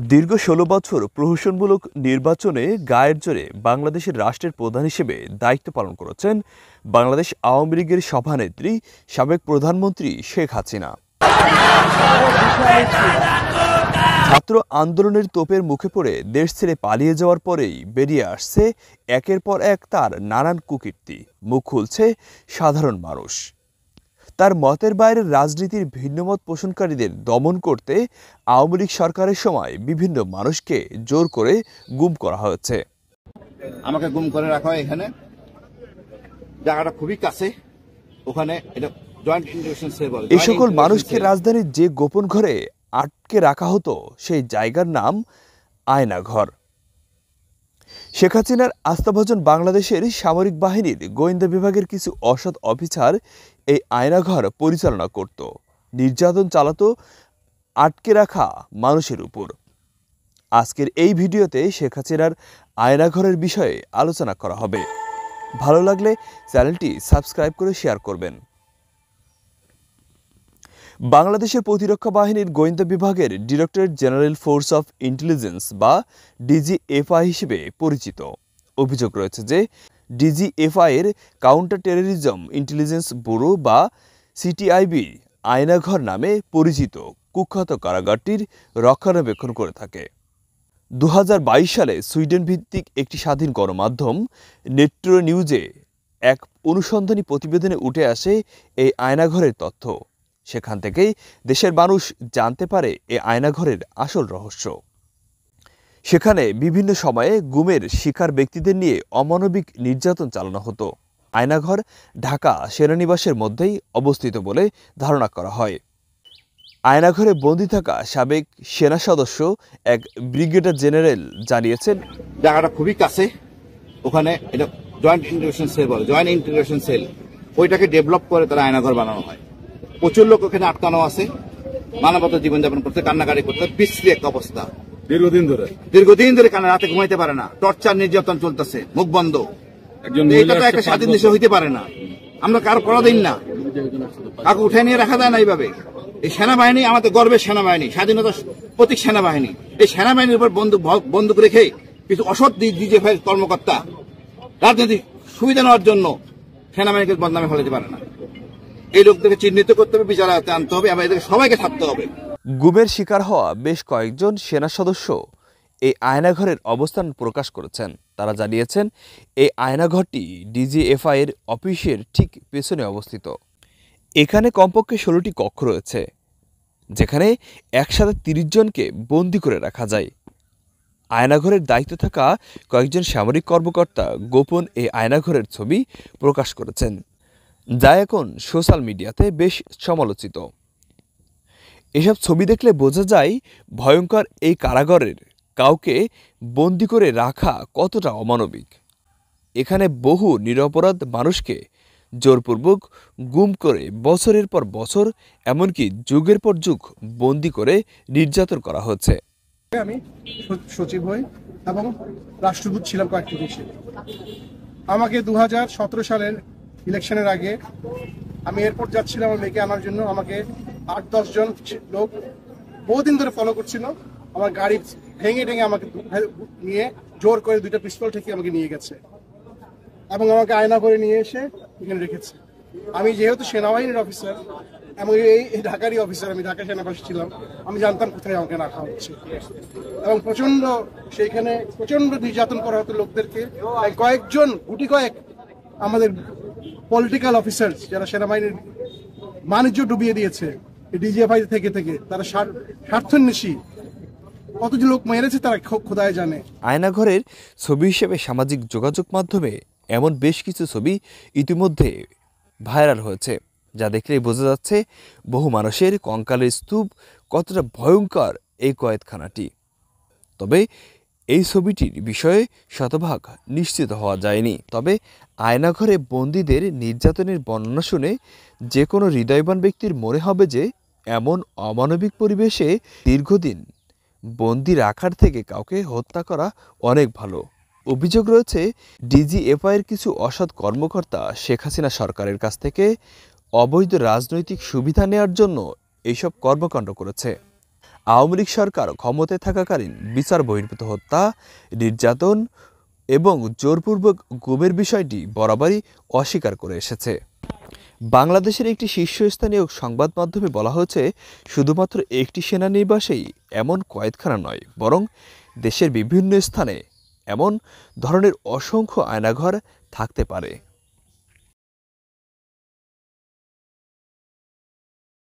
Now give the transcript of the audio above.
দীর্ঘ ১৬ বছর প্রহসনমূলক নির্বাচনে গায়ের জোরে বাংলাদেশের রাষ্ট্রের প্রধান হিসেবে দায়িত্ব পালন করেছেন বাংলাদেশ আওয়ামী লীগের সভানেত্রী সাবেক প্রধানমন্ত্রী শেখ হাসিনা। ছাত্র আন্দোলনের তোপের মুখে পড়ে দেশ ছেড়ে পালিয়ে যাওয়ার পরেই বেরিয়ে আসছে একের পর এক তার নানান কুকীর্তি। মুখ খুলছে সাধারণ মানুষ। তার মতের বাইরের রাজনীতির ভিন্নমত পোষণকারীদের দমন করতে আওয়ামী লীগ সরকারের সময় বিভিন্ন মানুষকে জোর করে গুম করা হয়েছে। আমাকে গুম করে রাখা হয় এখানে, জায়গাটা খুবই কাছে, ওখানে এটা জয়েন্ট ইন্টারভেনশন সেল বলে। এই সকল মানুষকে রাজধানীর যে গোপন ঘরে আটকে রাখা হতো সেই জায়গার নাম আয়নাঘর। শেখ হাসিনার আস্থাভাজন বাংলাদেশের সামরিক বাহিনীর গোয়েন্দা বিভাগের কিছু অসৎ অফিসার এই আয়নাঘর পরিচালনা করত, নির্যাতন চালাতো আটকে রাখা মানুষের উপর। আজকের এই ভিডিওতে শেখ হাসিনার আয়নাঘরের বিষয়ে আলোচনা করা হবে। ভালো লাগলে চ্যানেলটি সাবস্ক্রাইব করে শেয়ার করবেন। বাংলাদেশের প্রতিরক্ষা বাহিনীর গোয়েন্দা বিভাগের directorate general force of intelligence বা ডিজিএফআই হিসেবে পরিচিত। অভিযোগ রয়েছে যে ডিজিএফআই এর কাউন্টার টেররিজম ইন্টেলিজেন্স ব্যুরো বা সিটিআইবি আয়নাঘর নামে পরিচিত কুখ্যাত কারাগারটির রক্ষণাবেক্ষণ করে থাকে। ২০২২ সালে সুইডেন ভিত্তিক একটি স্বাধীন গণমাধ্যম নেট্রো নিউজে এক অনুসন্ধানী প্রতিবেদনে উঠে আসে এই আয়নাঘরের তথ্য। সেখান থেকেই দেশের মানুষ জানতে পারে এই আয়নাঘরের আসল রহস্য। সেখানে বিভিন্ন সময়ে গুমের শিকার ব্যক্তিদের নিয়ে অমানবিক নির্যাতন চালানো হতো। আয়নাঘর ঢাকা সেনানিবাসের মধ্যেই অবস্থিত বলে ধারণা করা হয়। আয়নাঘরে বন্দী থাকা সাবেক সেনা সদস্য এক ব্রিগেডিয়ার জেনারেল জানিয়েছেন, জায়গাটা খুবই কাছে, ওখানে এটা জয়েন্ট ইন্টারভেনশন সেল বলে। জয়েন্ট ইন্টারভেনশন সেল ওইটাকে ডেভেলপ করে তারা আয়নাঘর বানানো হয়। প্রচুর লোক ওখানে আটকানো আছে, মানবতা জীবনযাপন করতে, কান্নাকাটি করতে, বিশ্রী এক অবস্থা। দীর্ঘদিন ধরে কান্না, রাতে ঘুমাইতে পারে না, টর্চার নির্যাতন চলতেছে, মুখ বন্ধ। এটা তো একটা স্বাধীন দেশে হইতে পারে না। আমরা কারো পরাধীন না, কাউকে উঠে নিয়ে রাখা যায় না এইভাবে। এই সেনাবাহিনী আমাদের গর্বের সেনাবাহিনী, স্বাধীনতার প্রতীক সেনাবাহিনী। এই সেনাবাহিনীর উপর বন্দুক রেখে কিছু অসৎ ডিজিএফআই কর্মকর্তা রাজনৈতিক সুবিধা নেওয়ার জন্য সেনাবাহিনীকে বদনামে ফেলাতে পারে না। এই লোকদেরকে চিহ্নিত করতে হবে, বিচার আনতে হবে, এবং এদেরকে সবাইকে থাকতে হবে। গুমের শিকার হওয়া বেশ কয়েকজন সেনা সদস্য এই আয়নাঘরের অবস্থান প্রকাশ করেছেন। তারা জানিয়েছেন এই আয়নাঘরটি ডিজিএফআই এর অফিসের ঠিক পেছনে অবস্থিত। এখানে কমপক্ষে 16টি কক্ষ রয়েছে, যেখানে একসাথে 30 জনকে বন্দি করে রাখা যায়। আয়নাঘরের দায়িত্বে থাকা কয়েকজন সামরিক কর্মকর্তা গোপন এই আয়নাঘরের ছবি প্রকাশ করেছেন, যা এখন সোশ্যাল মিডিয়াতে বেশ সমালোচিত। এসব ছবি দেখলে বোঝা যায় ভয়ঙ্কর এই কারাগারের কাউকে বন্দি করে রাখা কতটা অমানবিক। এখানে বহু নিরপরাধ মানুষকে জোরপূর্বক গুম করে বছরের পর বছর, এমনকি যুগের পর যুগ বন্দি করে নির্যাতন করা হচ্ছে। আমি সচিব হই এবং রাষ্ট্রদূত ছিলাম কয়েকটি দেশে। আমাকে 2017 সালের ইলেকশনের আগে আমি এয়ারপোর্ট যাচ্ছিলাম আমার মেয়েকে আনার জন্য। আমাকে 8-10 জন লোক বহুদিন ধরে ফলো করছিল। আমার গাড়ি ভেঙে আমাকে নিয়ে জোর করে 2টা পিস্তল থেকে আমাকে নিয়ে গেছে এবং আমাকে আয়না করে নিয়ে এসে এখানে রেখেছে। আমি যেহেতু সেনাবাহিনীর অফিসার এবং এই ঢাকারই অফিসার, আমি ঢাকা সেনাবাসী ছিলাম, আমি জানতাম কোথায় আমাকে রাখা হচ্ছে। এবং সেইখানে প্রচন্ড নির্যাতন করা হতো লোকদেরকে। কয়েকজন গুটি কয়েক আমাদের পলিটিক্যাল অফিসার যারা সেনাবাহিনীর বাণিজ্য ডুবিয়ে দিয়েছে ডিজিএফআই থেকে তারা স্বার্থান্বেষী, কত যে লোক মেরেছে তারা খোদায় জানে। আয়নাঘরের ছবি হিসেবে সামাজিক যোগাযোগ মাধ্যমে এমন বেশ কিছু ছবি ইতিমধ্যে ভাইরাল হয়েছে, যা দেখলেই বোঝা যাচ্ছে বহু মানুষের কঙ্কালের স্তূপ কতটা ভয়ঙ্কর এই কয়েদখানাটি। তবে এই ছবিটির বিষয়ে শতভাগ নিশ্চিত হওয়া যায়নি। তবে আয়নাঘরে বন্দীদের নির্যাতনের বর্ণনা শুনে যে কোনো হৃদয়বান ব্যক্তির মনে হবে যে এমন অমানবিক পরিবেশে দীর্ঘদিন বন্দি রাখার থেকে কাউকে হত্যা করা অনেক ভালো। অভিযোগ রয়েছে ডিজিএফআই এর কিছু অসৎ কর্মকর্তা শেখ হাসিনা সরকারের কাছ থেকে অবৈধ রাজনৈতিক সুবিধা নেওয়ার জন্য এইসব কর্মকাণ্ড করেছে। আওয়ামী লীগ সরকার ক্ষমতায় থাকাকালীন বিচার বহির্ভূত হত্যা, নির্যাতন এবং জোরপূর্বক গুমের বিষয়টি বরাবরই অস্বীকার করে এসেছে। বাংলাদেশের একটি শীর্ষস্থানীয় সংবাদ মাধ্যমে বলা হয়েছে, শুধুমাত্র একটি সেনানিবাসেই এমন কয়েদখানা নয়, বরং দেশের বিভিন্ন স্থানে এমন ধরনের অসংখ্য আয়নাঘর থাকতে পারে।